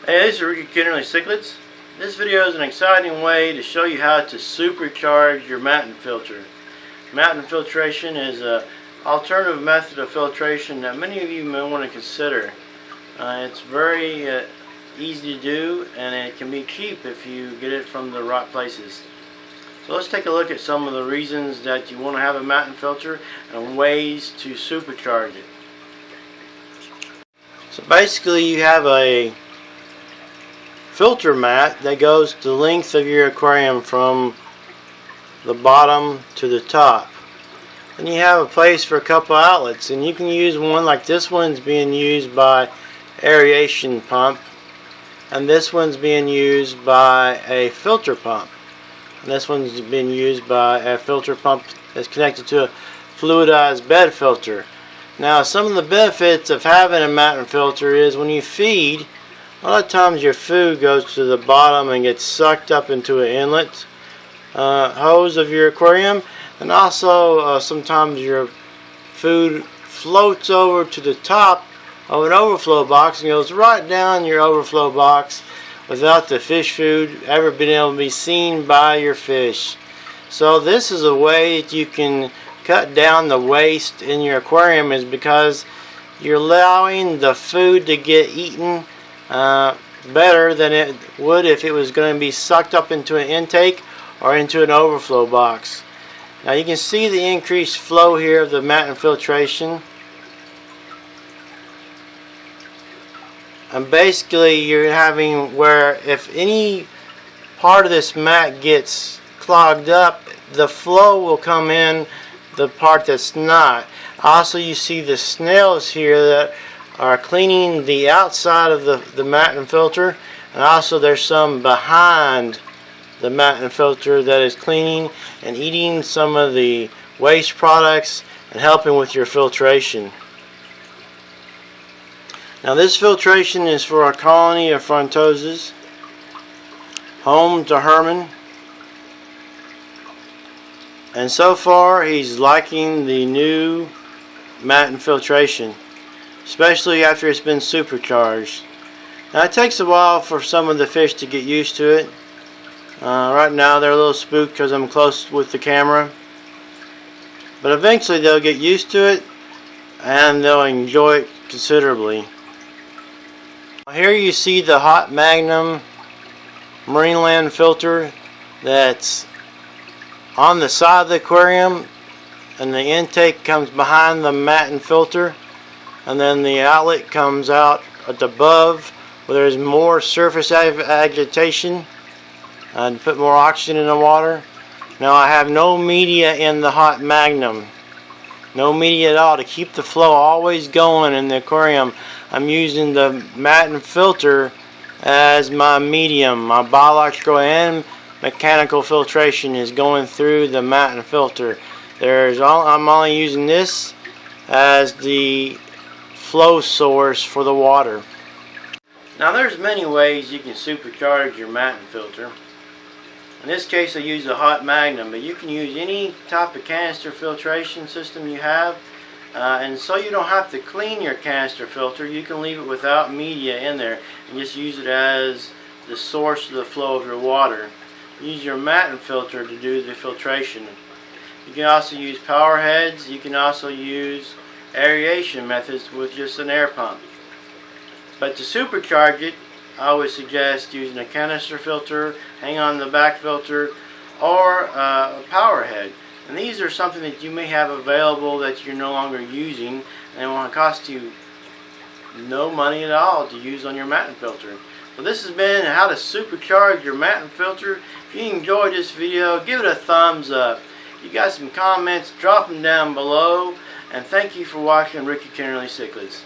Hey, this is Ricky Kennerly Cichlids. This video is an exciting way to show you how to supercharge your Matten filter. Matten filtration is an alternative method of filtration that many of you may want to consider. It's very easy to do, and it can be cheap if you get it from the right places. So let's take a look at some of the reasons that you want to have a Matten filter and ways to supercharge it. So basically you have a filter mat that goes the length of your aquarium from the bottom to the top. And you have a place for a couple outlets, and you can use one like this one's being used by aeration pump, and this one's being used by a filter pump, and this one's being used by a filter pump that's connected to a fluidized bed filter. Now, some of the benefits of having a Matten filter is when you feed, a lot of times your food goes to the bottom and gets sucked up into an inlet hose of your aquarium, and also sometimes your food floats over to the top of an overflow box and goes right down your overflow box without the fish food ever being able to be seen by your fish. So this is a way that you can cut down the waste in your aquarium, is because you're allowing the food to get eaten better than it would if it was going to be sucked up into an intake or into an overflow box. Now you can see the increased flow here of the Matten filtration, and basically you're having where if any part of this mat gets clogged up, the flow will come in the part that's not. Also, you see the snails here that are cleaning the outside of the Matten filter, and also there's some behind the Matten filter that is cleaning and eating some of the waste products and helping with your filtration. Now this filtration is for a colony of frontoses, home to Herman, and so far he's liking the new Matten filtration, especially after it's been supercharged. Now it takes a while for some of the fish to get used to it. Right now they're a little spooked because I'm close with the camera, but eventually they'll get used to it and they'll enjoy it considerably. Here you see the Hot Magnum Marineland filter that's on the side of the aquarium, and the intake comes behind the Matten filter, and then the outlet comes out at the above where there's more surface agitation and put more oxygen in the water. Now I have no media in the Hot Magnum, no media at all. To keep the flow always going in the aquarium, I'm using the Matten filter as my medium. My biological and mechanical filtration is going through the Matten filter. I'm only using this as the flow source for the water. Now there's many ways you can supercharge your Matten filter. In this case I use a Hot Magnum, but you can use any type of canister filtration system you have, and so you don't have to clean your canister filter. You can leave it without media in there and just use it as the source of the flow of your water. Use your Matten filter to do the filtration. You can also use power heads. You can also use aeration methods with just an air pump. But to supercharge it, I would suggest using a canister filter, hang on the back filter, or a power head. And these are something that you may have available that you're no longer using, and it will cost you no money at all to use on your Matten filter. So this has been how to supercharge your Matten filter. If you enjoyed this video, give it a thumbs up. If you got some comments, drop them down below. And thank you for watching Ricky Kennerly Cichlids.